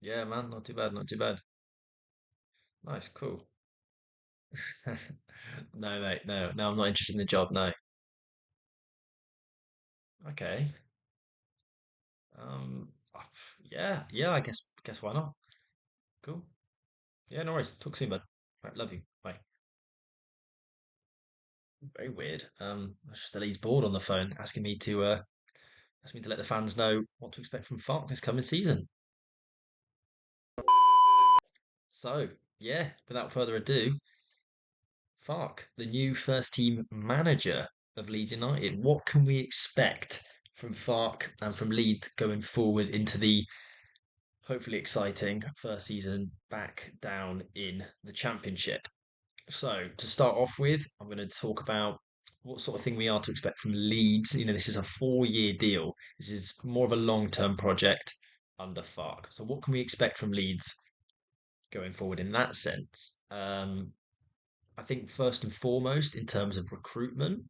Yeah, man, not too bad, not too bad. Nice, cool. No, mate, no, I'm not interested in the job. No. Okay. Yeah, I guess why not? Cool. Yeah, no worries. Talk soon, bud. Right, love you. Bye. Very weird. Just the Leeds board on the phone asking me to let the fans know what to expect from Fark this coming season. So, yeah, without further ado, Fark, the new first team manager of Leeds United. What can we expect from Fark and from Leeds going forward into the hopefully exciting first season back down in the Championship? So, to start off with, I'm going to talk about what sort of thing we are to expect from Leeds. This is a 4-year deal. This is more of a long-term project under Fark. So, what can we expect from Leeds going forward in that sense? I think first and foremost, in terms of recruitment,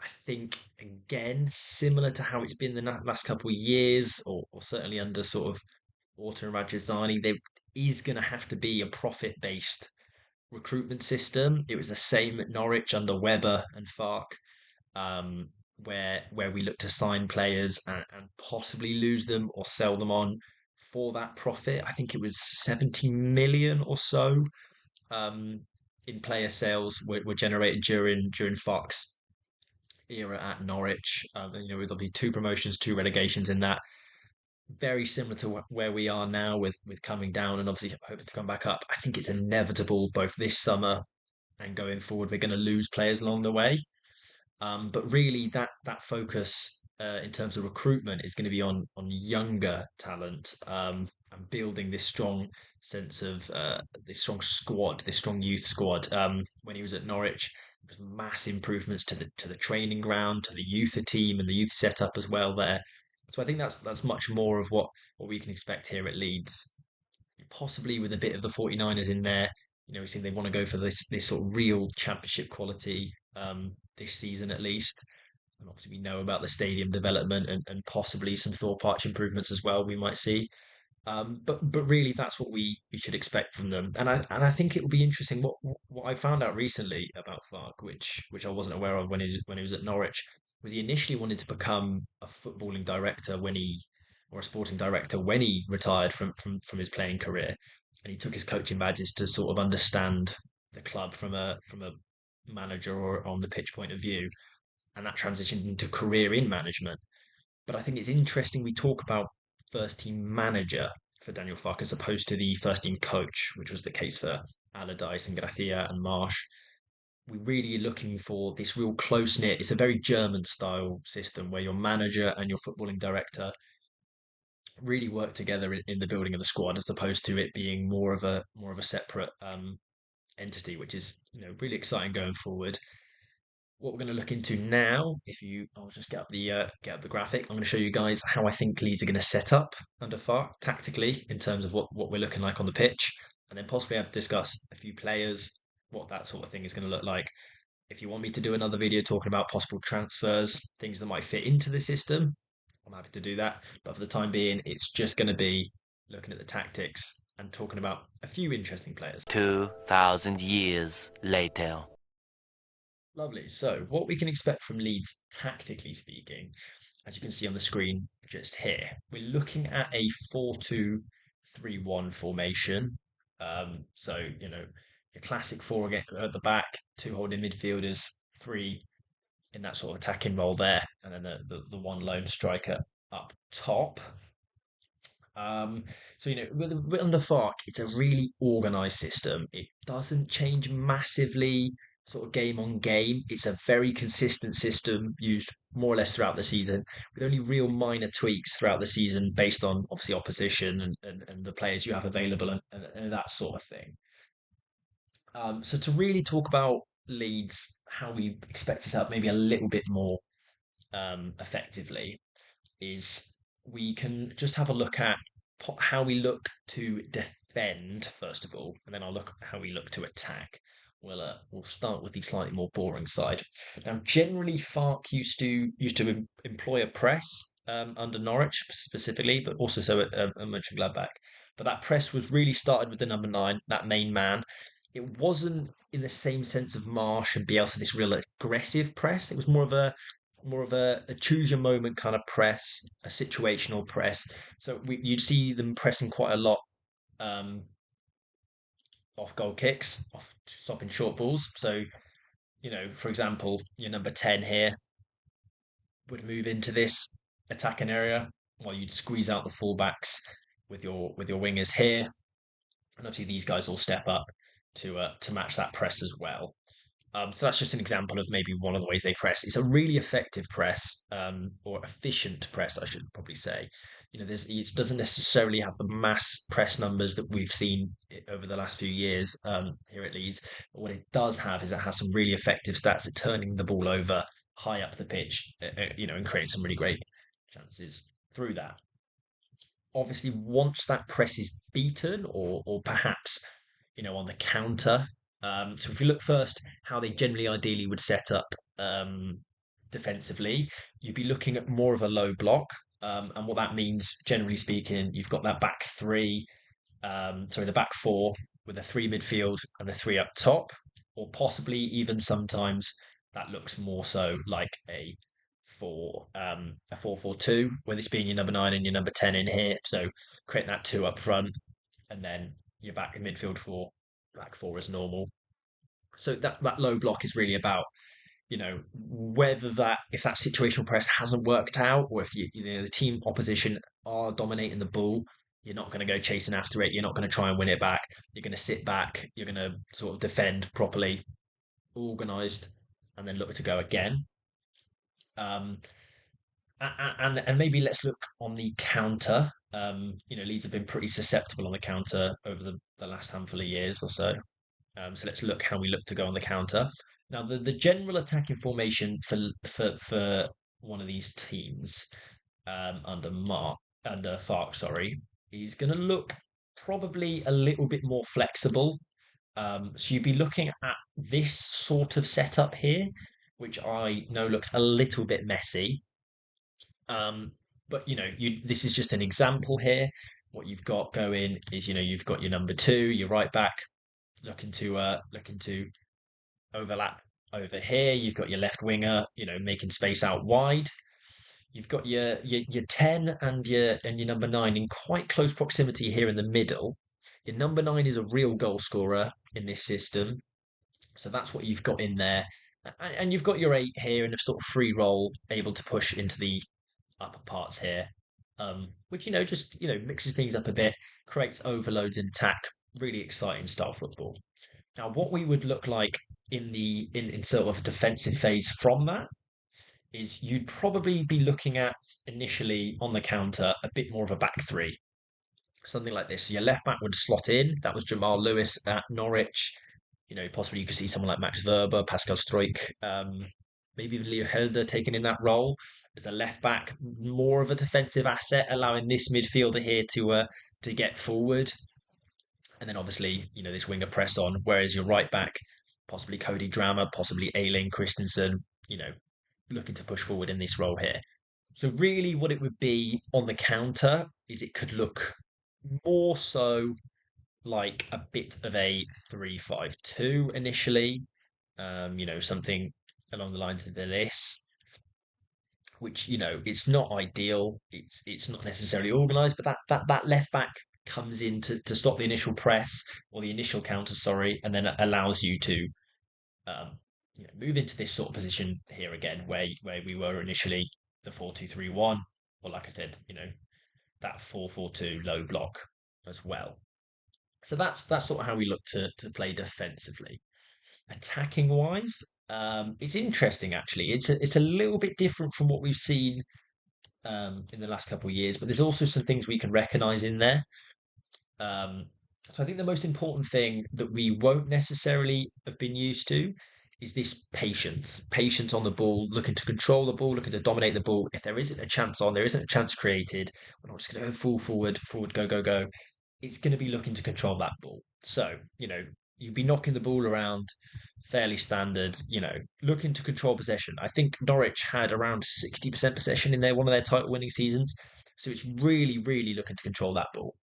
I think again, similar to how it's been the last couple of years, or certainly under sort of Orta and Radrizzani, there is going to have to be a profit-based recruitment system. It was the same at Norwich under Webber and Fark, um, where we look to sign players and possibly lose them or sell them on for that profit. I think it was 70 million or so um, in player sales were generated during Fox era at Norwich. With obviously two promotions, two relegations in that. Very similar to where we are now with coming down and obviously hoping to come back up. I think it's inevitable both this summer and going forward. We're going to lose players along the way. But really, that focus in terms of recruitment is going to be on younger talent and building this strong sense of this strong squad, this strong youth squad. When he was at Norwich, there was mass improvements to the training ground, to the youth team, and the youth setup as well there. So I think that's much more of what we can expect here at Leeds, possibly with a bit of the 49ers in there. We see they want to go for this sort of real championship quality this season at least. And obviously, we know about the stadium development and possibly some Thorpe Arch improvements as well. We might see, but really, that's what we should expect from them. And I think it will be interesting. What I found out recently about Fark, which I wasn't aware of when he was at Norwich, was he initially wanted to become a footballing director or a sporting director when he retired from his playing career, and he took his coaching badges to sort of understand the club from a manager or on the pitch point of view, and that transitioned into career in management. But I think it's interesting we talk about first team manager for Daniel Farke as opposed to the first team coach, which was the case for Allardyce and Gracia and Marsh. We're really looking for this real close knit. It's a very German style system where your manager and your footballing director really work together in the building of the squad, as opposed to it being more of a separate entity, which is really exciting going forward. What we're going to look into now, I'll just get up the graphic. I'm going to show you guys how I think Leeds are going to set up under Fark tactically in terms of what we're looking like on the pitch, and then possibly have to discuss a few players, what that sort of thing is going to look like. If you want me to do another video talking about possible transfers, things that might fit into the system, I'm happy to do that. But for the time being, it's just going to be looking at the tactics and talking about a few interesting players. 2,000 years later. Lovely. So, what we can expect from Leeds, tactically speaking, as you can see on the screen just here, we're looking at a 4-2-3-1 formation. Your classic four again at the back, two holding midfielders, three in that sort of attacking role there, and then the one lone striker up top. With under Fark, it's a really organized system. It doesn't change massively, sort of game on game. It's a very consistent system used more or less throughout the season, with only real minor tweaks throughout the season based on obviously opposition and the players you have available and that sort of thing. So to really talk about Leeds, how we expect it up maybe a little bit more effectively is we can just have a look at how we look to defend first of all, and then I'll look at how we look to attack. We'll start with the slightly more boring side. Now, generally, Fark used to employ a press, under Norwich specifically, but also so at Mönchengladbach. But that press was really started with the number nine, that main man. It wasn't in the same sense of Marsh and Bielsa, this real aggressive press. It was more of a choose your moment kind of press, a situational press. So you'd see them pressing quite a lot um, off goal kicks, off stopping short balls. So for example, your number 10 here would move into this attacking area while you'd squeeze out the fullbacks with your wingers here, and obviously these guys will step up to match that press as well. So that's just an example of maybe one of the ways they press. It's a really effective press, or efficient press, I should probably say. It doesn't necessarily have the mass press numbers that we've seen over the last few years here at Leeds. But what it does have is it has some really effective stats at turning the ball over high up the pitch, and creating some really great chances through that. Obviously, once that press is beaten, or perhaps on the counter. So if we look first how they generally ideally would set up defensively, you'd be looking at more of a low block. And what that means, generally speaking, you've got that back three, sorry, the back four with a three midfield and the three up top, or possibly even sometimes that looks more so like a 4-4-2, with this being your number nine and your number 10 in here. So create that two up front, and then you're back in midfield four, back four as normal. So that low block is really about whether that if that situational press hasn't worked out, or if the team opposition are dominating the ball, you're not going to go chasing after it. You're not going to try and win it back. You're going to sit back. You're going to sort of defend properly, organised, and then look to go again. Um, and maybe let's look on the counter. Leeds have been pretty susceptible on the counter over the last handful of years or so. So let's look how we look to go on the counter. Now, the general attacking formation for one of these teams under Farke, sorry, is going to look probably a little bit more flexible. So you'd be looking at this sort of setup here, which I know looks a little bit messy. But this is just an example here. What you've got going is you've got your number two, your right back, looking to overlap over here. You've got your left winger, making space out wide. You've got your 10 and your number nine in quite close proximity here in the middle. Your number nine is a real goal scorer in this system. So that's what you've got in there. And you've got your eight here in a sort of free roll, able to push into the upper parts here. Which just mixes things up a bit, creates overloads in attack, really exciting style football. Now, what we would look like in sort of a defensive phase from that is you'd probably be looking at initially on the counter a bit more of a back three, something like this. So your left back would slot in. That was Jamal Lewis at Norwich. Possibly you could see someone like Max Verber, Pascal Struijk, maybe even Leo Helder taking in that role as a left back, more of a defensive asset, allowing this midfielder here to get forward, and then obviously, this winger press on, whereas your right back, possibly Cody Drammer, possibly Ailing Christensen, looking to push forward in this role here. So really what it would be on the counter is it could look more so like a bit of a 3-5-2 initially. Something along the lines of this, which it's not ideal. It's not necessarily organised, but that left back comes in to stop the initial press or the initial counter, sorry, and then it allows you to um, move into this sort of position here again, where we were initially, the 4-2-3-1, or like I said, that 4-4-2 low block as well. So that's sort of how we look to play defensively. Attacking wise, it's interesting actually. It's a little bit different from what we've seen in the last couple of years, but there's also some things we can recognise in there. Um, so I think the most important thing that we won't necessarily have been used to is this patience on the ball, looking to control the ball, looking to dominate the ball. If there isn't a chance on, there isn't a chance created, we're not just going to go full forward, go, go, go. It's going to be looking to control that ball. So, you'd be knocking the ball around fairly standard, looking to control possession. I think Norwich had around 60% possession in their one of their title winning seasons. So it's really, really looking to control that ball.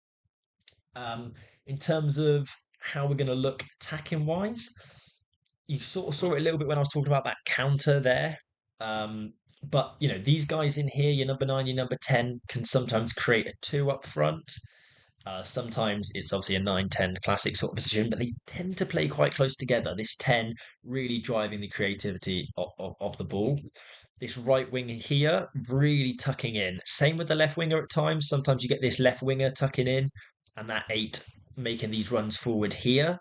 Um, in terms of how we're going to look attacking wise, you sort of saw it a little bit when I was talking about that counter there. Um, but these guys in here, your number nine, your number 10, can sometimes create a two up front. Sometimes it's obviously a 9-10 classic sort of position, but they tend to play quite close together. This 10 really driving the creativity of the ball. This right wing here really tucking in. Same with the left winger at times. Sometimes you get this left winger tucking in, and that 8 making these runs forward here.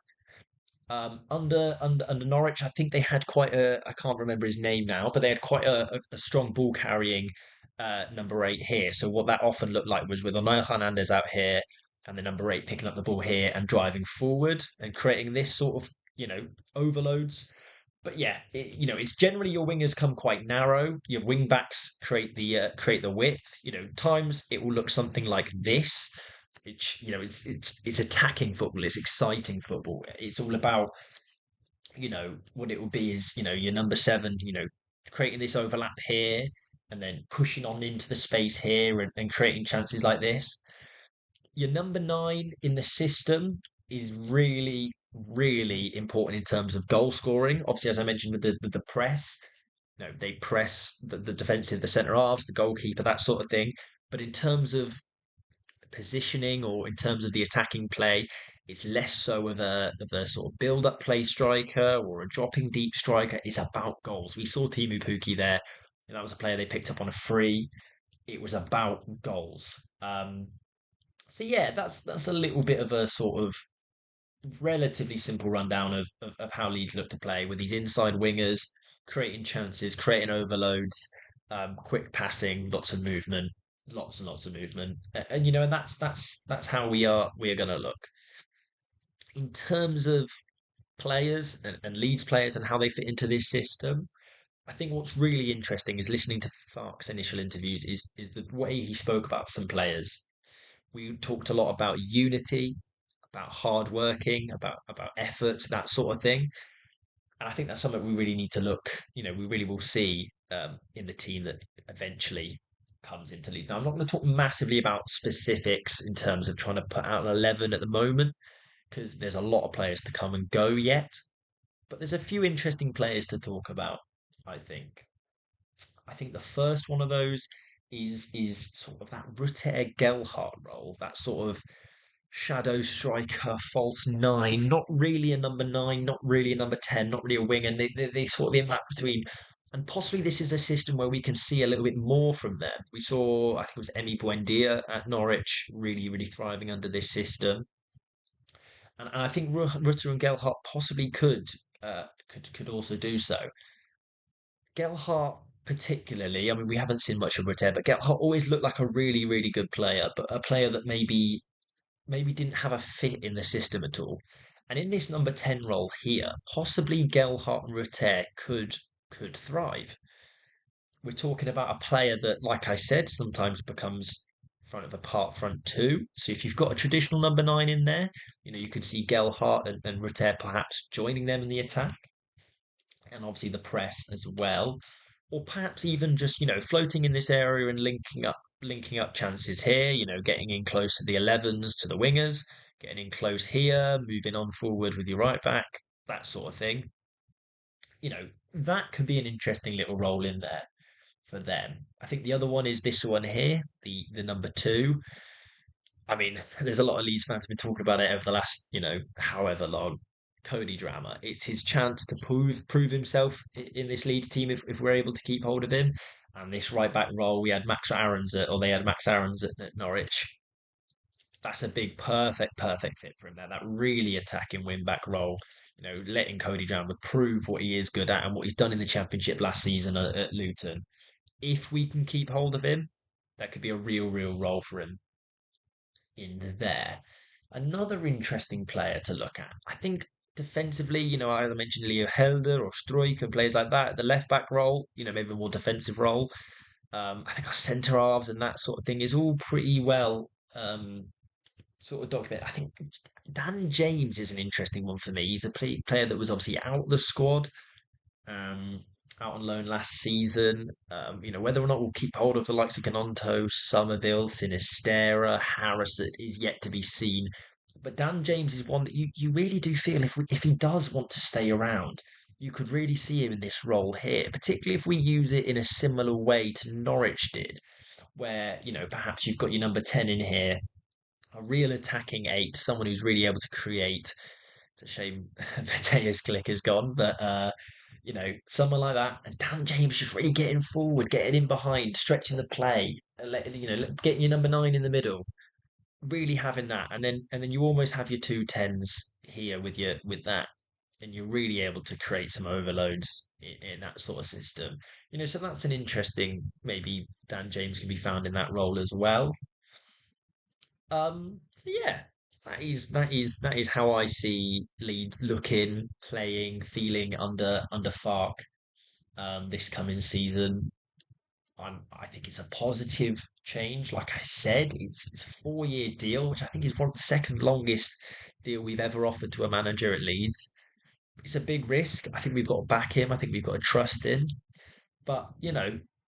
Under Norwich, I think they had quite a I can't remember his name now, but they had quite a strong ball carrying number 8 here. So what that often looked like was with Onel Hernandez out here and the number 8 picking up the ball here and driving forward and creating this sort of overloads. But yeah, it's generally your wingers come quite narrow. Your wing backs create the width. Times it will look something like this. It's attacking football. It's exciting football. It's all about what it will be is your number 7. Creating this overlap here and then pushing on into the space here and creating chances like this. Your number 9 in the system is really, really important in terms of goal scoring. Obviously, as I mentioned with the press, they press the defensive, the centre halves, the goalkeeper, that sort of thing. But in terms of positioning or in terms of the attacking play, it's less so of a sort of build up play striker or a dropping deep striker. It's about goals. We saw Timu Puki there. And that was a player they picked up on a free. It was about goals. So yeah, that's a little bit of a sort of relatively simple rundown of how Leeds look to play with these inside wingers, creating chances, creating overloads, quick passing, lots of movement, lots and lots of movement, and that's how we are going to look in terms of players and Leeds players and how they fit into this system. I think what's really interesting is listening to Fark's initial interviews is the way he spoke about some players. We talked a lot about unity, about hard working, about effort, that sort of thing. And I think that's something we really need to look. We really will see in the team that eventually comes into league. Now, I'm not going to talk massively about specifics in terms of trying to put out an 11 at the moment because there's a lot of players to come and go yet. But there's a few interesting players to talk about. I think. I think the first one of those is sort of that Rutter Gelhardt role, that sort of shadow striker, false nine, not really a number 9, not really a number 10, not really a wing, and they sort of in that between. And possibly this is a system where we can see a little bit more from them. We saw, I think it was Emi Buendia at Norwich, really, really thriving under this system. And I think Rutter and Gelhardt possibly could also do so. Gelhardt particularly, I mean, we haven't seen much of Rutter, but Gelhardt always looked like a really, really good player, but a player that maybe didn't have a fit in the system at all. And in this number 10 role here, possibly Gelhardt and Rutter could thrive. We're talking about a player that, like I said, sometimes becomes front of a part front two. So if you've got a traditional number 9 in there, you could see Gelhardt and Rutter perhaps joining them in the attack and obviously the press as well. Or perhaps even just, floating in this area and linking up chances here, getting in close to the 11s, to the wingers, getting in close here, moving on forward with your right back, that sort of thing. That could be an interesting little role in there for them. I think the other one is this one here, the number 2. I mean, there's a lot of Leeds fans have been talking about it over the last, however long. Cody Drama. It's his chance to prove himself in this Leeds team if we're able to keep hold of him. And this right back role, they had Max Aarons at Norwich. That's a big, perfect fit for him there. That really attacking wing back role. Letting Cody Drama prove what he is good at and what he's done in the Championship last season at Luton. If we can keep hold of him, that could be a real role for him in there. Another interesting player to look at. I think defensively, I either mentioned Leo Helder or Struijk and players like that. The left back role, maybe a more defensive role. I think our centre halves and that sort of thing is all pretty well sort of document. I think Dan James is an interesting one for me. He's a player that was obviously out the squad, um, out on loan last season. Whether or not we'll keep hold of the likes of Ganonto, Somerville, Sinistera, Harris is yet to be seen. But Dan James is one that you really do feel if he does want to stay around, you could really see him in this role here, particularly if we use it in a similar way to Norwich did, where perhaps you've got your number 10 in here, a real attacking eight, someone who's really able to create. It's a shame Mateus Click is gone, but someone like that, and Dan James just really getting forward, getting in behind, stretching the play, getting your number 9 in the middle, really having that, and then you almost have your two tens here with that, and you're really able to create some overloads in that sort of system. So that's an interesting, maybe Dan James can be found in that role as well. So yeah, that is how I see Leeds looking, playing, feeling under Fark this coming season. I think it's a positive change. Like I said, it's a 4-year deal, which I think is one of the second longest deal we've ever offered to a manager at Leeds. It's a big risk. I think we've got to back him. I think we've got to trust in. But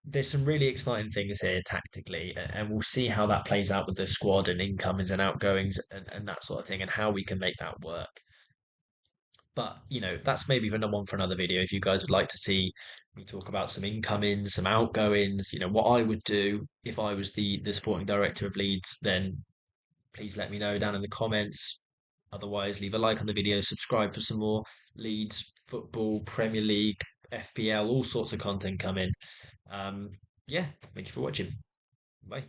there's some really exciting things here tactically, and we'll see how that plays out with the squad and incomings and outgoings and that sort of thing, and how we can make that work. But that's maybe one for another video. If you guys would like to see me talk about some incomings, some outgoings, what I would do if I was the sporting director of Leeds, then please let me know down in the comments. Otherwise, leave a like on the video, subscribe for some more Leeds football, Premier League, FPL, all sorts of content coming. Um, yeah, thank you for watching. Bye.